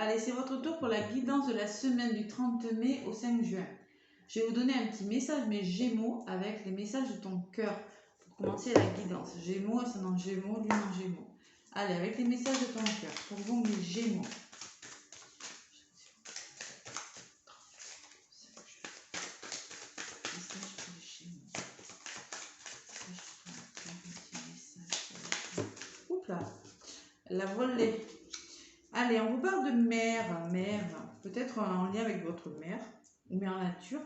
Allez, c'est votre tour pour la guidance de la semaine du 30 mai au 5 juin. Je vais vous donner un petit message, mes Gémeaux, avec les messages de ton cœur. Pour commencer la guidance. Gémeaux, ascendant Gémeaux, lune en Gémeaux. Allez, avec les messages de ton cœur. Pour vous, mes Gémeaux. Oups là, la volée. Allez, on vous parle de mère, peut-être en lien avec votre mère ou mère nature.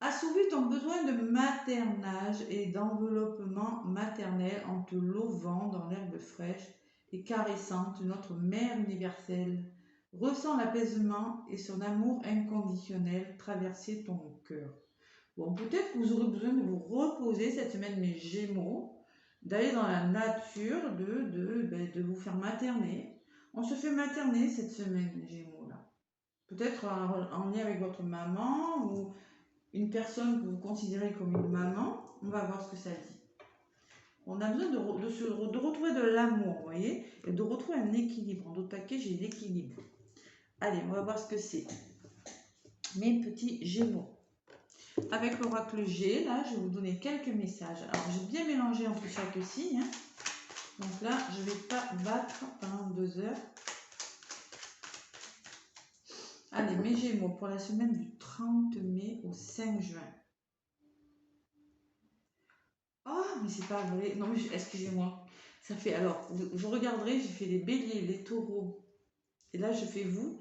Assouvir ton besoin de maternage et d'enveloppement maternel en te lovant dans l'herbe fraîche et caressante de notre mère universelle. Ressens l'apaisement et son amour inconditionnel traverser ton cœur. Bon, peut-être que vous aurez besoin de vous reposer cette semaine, mes Gémeaux, d'aller dans la nature, de vous faire materner. On se fait materner cette semaine, les Gémeaux, là. Peut-être en lien avec votre maman ou une personne que vous considérez comme une maman. On va voir ce que ça dit. On a besoin de retrouver de l'amour, vous voyez, et de retrouver un équilibre. En d'autres paquets, j'ai l'équilibre. Allez, on va voir ce que c'est. Mes petits Gémeaux. Avec l'oracle G, là, je vais vous donner quelques messages. Alors, j'ai bien mélangé entre chaque signe. Hein. Donc là, je ne vais pas battre pendant 2 heures. Allez, mes Gémeaux, pour la semaine du 30 mai au 5 juin. Oh, mais c'est pas vrai. Non, mais excusez-moi. Ça fait, alors, vous regarderez, j'ai fait les béliers, les taureaux. Et là, je fais vous.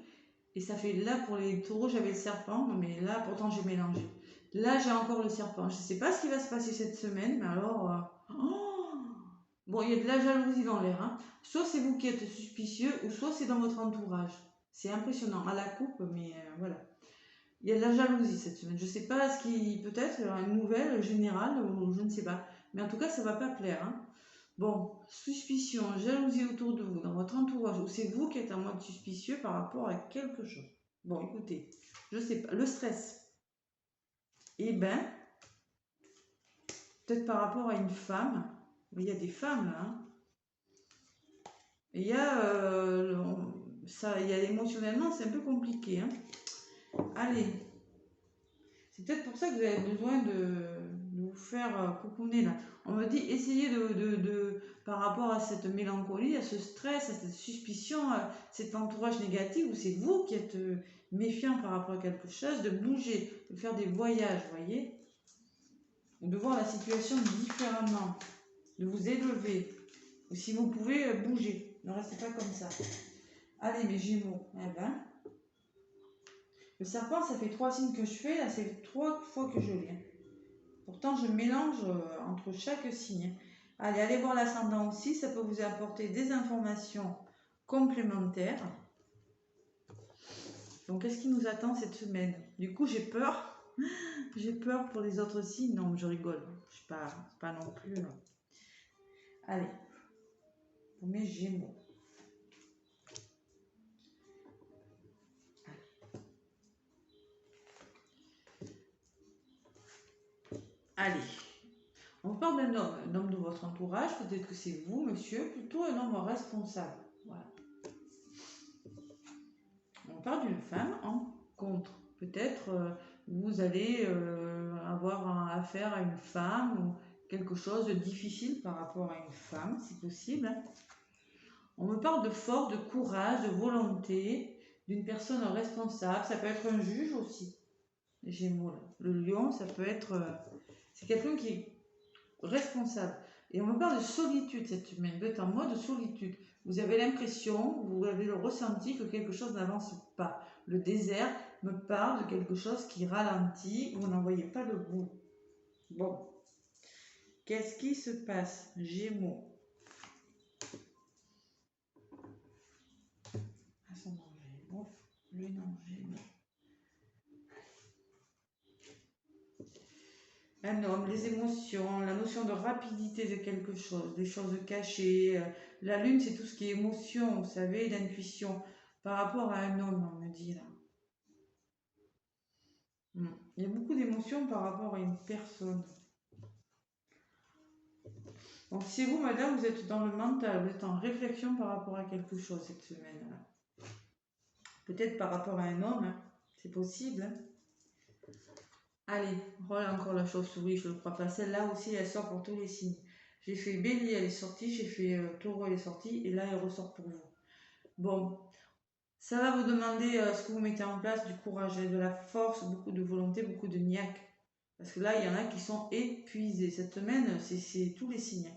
Et ça fait, là, pour les taureaux, j'avais le serpent. Mais là, pourtant, j'ai mélangé. Là, j'ai encore le serpent. Je ne sais pas ce qui va se passer cette semaine, mais alors... Bon, il y a de la jalousie dans l'air. Hein. Soit c'est vous qui êtes suspicieux, ou soit c'est dans votre entourage. C'est impressionnant. À la coupe, mais voilà. Il y a de la jalousie cette semaine. Je ne sais pas ce qui... Peut-être une nouvelle générale, ou je ne sais pas. Mais en tout cas, ça ne va pas plaire. Hein. Bon, suspicion, jalousie autour de vous, dans votre entourage, ou c'est vous qui êtes en mode suspicieux par rapport à quelque chose. Bon, écoutez, je ne sais pas. Le stress. Eh ben, peut-être par rapport à une femme. Il y a des femmes là. Hein. Il y a, il y a émotionnellement, c'est un peu compliqué. Hein. Allez. C'est peut-être pour ça que vous avez besoin de vous faire coucouner là. On me dit, essayez par rapport à cette mélancolie, à ce stress, à cette suspicion, à cet entourage négatif où c'est vous qui êtes méfiant par rapport à quelque chose, de bouger, de faire des voyages, vous voyez, de voir la situation différemment, de vous élever. Ou si vous pouvez bouger, ne restez pas comme ça. Allez mes Gémeaux, eh ben, le serpent, ça fait 3 signes que je fais, là c'est 3 fois que je viens. Pourtant, je mélange entre chaque signe. Allez, allez voir l'ascendant aussi, ça peut vous apporter des informations complémentaires. Donc, qu'est-ce qui nous attend cette semaine? Du coup, j'ai peur. J'ai peur pour les autres signes. Non, je rigole. Je suis pas non plus. Allez, pour mes Gémeaux. Allez. On parle d'un homme, un homme de votre entourage, peut-être que c'est vous, monsieur, plutôt un homme responsable. Voilà. On parle d'une femme en contre. Peut-être vous allez avoir affaire à une femme ou quelque chose de difficile par rapport à une femme, si possible. On me parle de force, de courage, de volonté, d'une personne responsable. Ça peut être un juge aussi. Les Gémeaux, là. Le lion, ça peut être... c'est quelqu'un qui est responsable. Et on me parle de solitude cette semaine. Vous êtes en mode solitude. Vous avez l'impression, vous avez le ressenti que quelque chose n'avance pas. Le désert me parle de quelque chose qui ralentit, vous n'en voyez pas le bout. Bon. Qu'est-ce qui se passe? Gémeaux. Ascendant Gémeaux. Lune en Gémeaux. Un homme, les émotions, la notion de rapidité de quelque chose, des choses cachées. La lune, c'est tout ce qui est émotion, vous savez, d'intuition. Par rapport à un homme, on me dit là. Il y a beaucoup d'émotions par rapport à une personne. Donc, si vous, madame, vous êtes dans le mental, vous êtes en réflexion par rapport à quelque chose cette semaine-là. Peut-être par rapport à un homme, hein. C'est possible. Hein. Allez, voilà encore la chauve-souris, je ne le crois pas. Celle-là aussi, elle sort pour tous les signes. J'ai fait Bélier, elle est sortie. J'ai fait Taureau, elle est sortie. Et là, elle ressort pour vous. Bon, ça va vous demander ce que vous mettez en place, du courage et de la force, beaucoup de volonté, beaucoup de niaque. Parce que là, il y en a qui sont épuisés. Cette semaine, c'est tous les signes.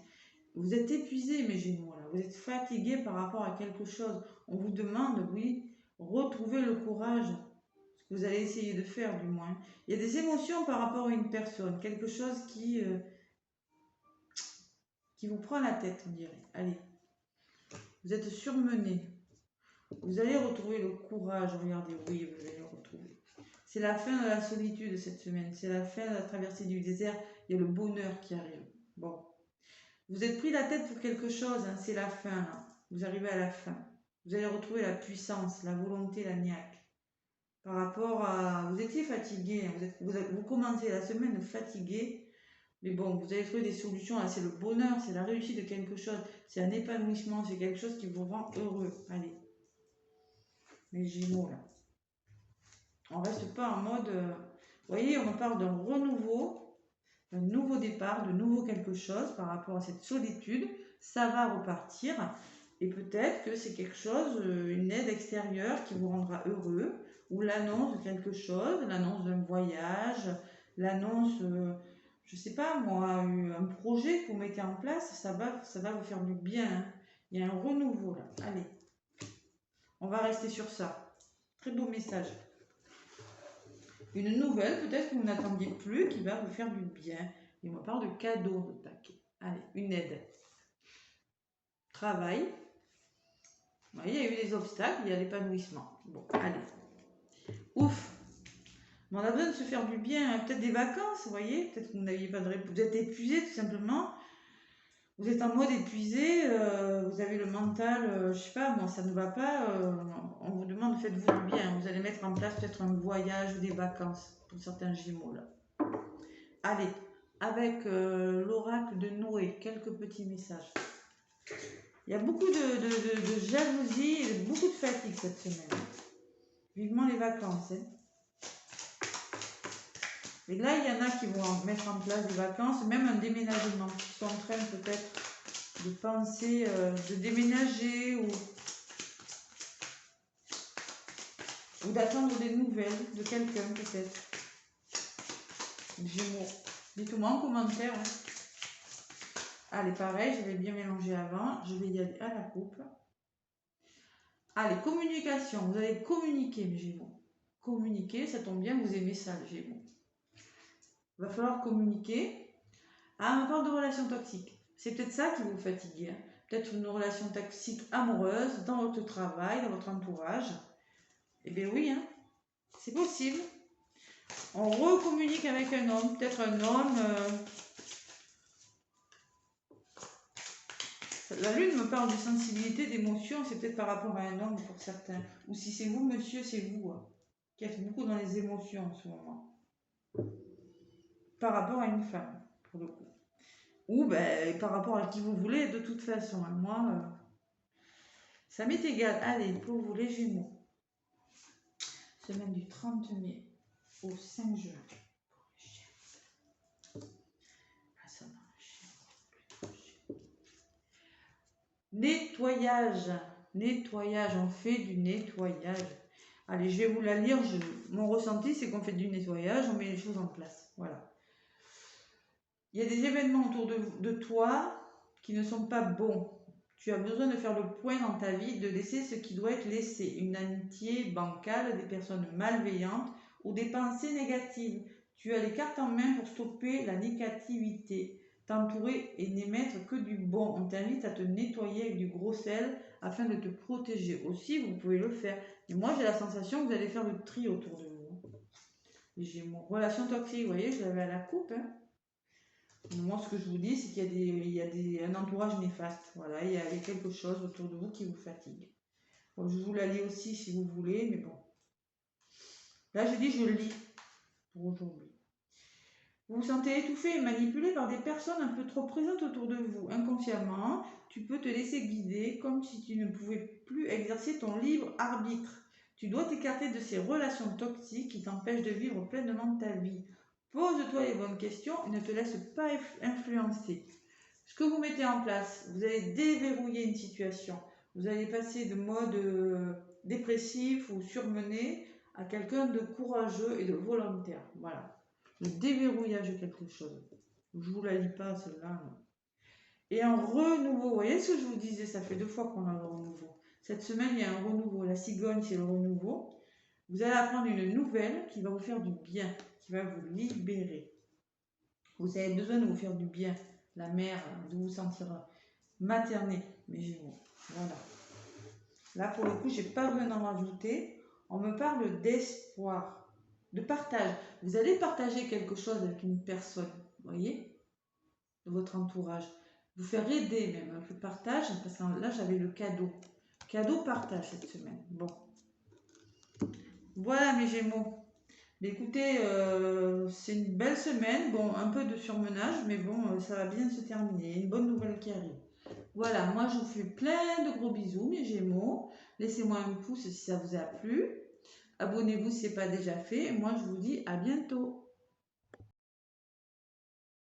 Vous êtes épuisés, mes Gémeaux, là. Vous êtes fatigués par rapport à quelque chose. On vous demande, oui, retrouvez le courage. Ce que vous allez essayer de faire, du moins. Il y a des émotions par rapport à une personne. Quelque chose qui vous prend la tête, on dirait. Allez. Vous êtes surmené. Vous allez retrouver le courage. Regardez, oui, vous allez le retrouver. C'est la fin de la solitude cette semaine. C'est la fin de la traversée du désert. Il y a le bonheur qui arrive. Bon. Vous êtes pris la tête pour quelque chose. Hein. C'est la fin. Là. Vous arrivez à la fin. Vous allez retrouver la puissance, la volonté, la niaque. Par rapport à... Vous étiez fatigué. Hein. Vous commencez la semaine fatigué. Mais bon, vous allez trouver des solutions. Là, c'est le bonheur. C'est la réussite de quelque chose. C'est un épanouissement. C'est quelque chose qui vous rend heureux. Allez. Les Gémeaux, là. On reste pas en mode... Vous voyez, on parle d'un renouveau, d'un nouveau départ, de nouveau quelque chose par rapport à cette solitude. Ça va repartir. Et peut-être que c'est quelque chose, une aide extérieure qui vous rendra heureux, ou l'annonce de quelque chose, l'annonce d'un voyage, l'annonce, je sais pas moi, un projet que vous mettez en place, ça va vous faire du bien. Hein. Il y a un renouveau là. Allez, on va rester sur ça. Très beau message. Une nouvelle, peut-être que vous n'attendiez plus, qui va vous faire du bien. Et on parle de cadeau de paquet. Allez, une aide. Travail. Vous voyez, il y a eu des obstacles, il y a l'épanouissement. Bon, allez. Ouf. Mais on a besoin de se faire du bien. Hein. Peut-être des vacances, vous voyez. Peut-être que vous n'aviez pas de réponse. Vous êtes épuisé, tout simplement. Vous êtes en mode épuisé. Vous avez le mental, je sais pas, moi, ça ne va pas. On vous demande, faites-vous du bien. Vous allez mettre en place peut-être un voyage ou des vacances pour certains Gémeaux, là. Allez, avec l'oracle de Noé, quelques petits messages. Il y a beaucoup de jalousie et beaucoup de fatigue cette semaine. Vivement les vacances. Hein. Et là, il y en a qui vont mettre en place des vacances, même un déménagement, qui sont en train peut-être de penser de déménager ou d'attendre des nouvelles de quelqu'un peut-être. Gémeaux. Dites-moi en commentaire. Hein. Allez, pareil, j'avais bien mélangé avant. Je vais y aller à la coupe. Allez, communication. Vous allez communiquer, mes Gémeaux. Communiquer, ça tombe bien, vous aimez ça, les Gémeaux. Il va falloir communiquer. Ah, on parle de relations toxiques. C'est peut-être ça qui vous fatigue. Hein. Peut-être une relation toxique amoureuse dans votre travail, dans votre entourage. Eh bien oui, hein. C'est possible. On recommunique avec un homme. Peut-être un homme... La lune me parle de sensibilité, d'émotion, c'est peut-être par rapport à un homme pour certains. Ou si c'est vous, monsieur, c'est vous, hein, qui êtes beaucoup dans les émotions en ce moment. Par rapport à une femme, pour le coup. Ou ben, par rapport à qui vous voulez, de toute façon. Hein, moi, ça m'est égal. Allez, pour vous les Gémeaux. Semaine du 30 mai au 5 juin. Nettoyage. Nettoyage. On fait du nettoyage. Allez, je vais vous la lire. Mon ressenti, c'est qu'on fait du nettoyage. On met les choses en place. Voilà. Il y a des événements autour de toi qui ne sont pas bons. Tu as besoin de faire le point dans ta vie, de laisser ce qui doit être laissé. Une amitié bancale, des personnes malveillantes ou des pensées négatives. Tu as les cartes en main pour stopper la négativité, t'entourer et n'émettre que du bon. On t'invite à te nettoyer avec du gros sel afin de te protéger. Aussi, vous pouvez le faire. Mais moi, j'ai la sensation que vous allez faire le tri autour de vous. Les Gémeaux. Relation toxique, vous voyez, je l'avais à la coupe. Hein. Moi, ce que je vous dis, c'est qu'il y a un entourage néfaste. Voilà, il y a quelque chose autour de vous qui vous fatigue. Bon, je vous la lis aussi si vous voulez, mais bon. Là, je dis, je lis pour aujourd'hui. Vous vous sentez étouffé et manipulé par des personnes un peu trop présentes autour de vous. Inconsciemment, tu peux te laisser guider comme si tu ne pouvais plus exercer ton libre arbitre. Tu dois t'écarter de ces relations toxiques qui t'empêchent de vivre pleinement ta vie. Pose-toi les bonnes questions et ne te laisse pas influencer. Ce que vous mettez en place, vous allez déverrouiller une situation. Vous allez passer de mode dépressif ou surmené à quelqu'un de courageux et de volontaire. Voilà. Le déverrouillage de quelque chose. Je vous la lis pas celle-là. Et un renouveau. Vous voyez ce que je vous disais, ça fait 2 fois qu'on a un renouveau. Cette semaine, il y a un renouveau. La cigogne, c'est le renouveau. Vous allez apprendre une nouvelle qui va vous faire du bien, qui va vous libérer. Vous avez besoin de vous faire du bien. La mère, de vous sentir materné, mes Gémeaux. Voilà. Là, pour le coup, je n'ai pas besoin d'en rajouter. On me parle d'espoir, de partage. Vous allez partager quelque chose avec une personne, vous voyez, de votre entourage. Vous faire aider même avec le partage, parce que là, j'avais le cadeau. Cadeau partage cette semaine. Bon. Voilà, mes Gémeaux. Mais écoutez, c'est une belle semaine. Bon, un peu de surmenage, mais bon, ça va bien se terminer. Une bonne nouvelle qui arrive. Voilà, moi je vous fais plein de gros bisous, mes Gémeaux. Laissez-moi un pouce si ça vous a plu. Abonnez-vous si ce n'est pas déjà fait. Et moi, je vous dis à bientôt.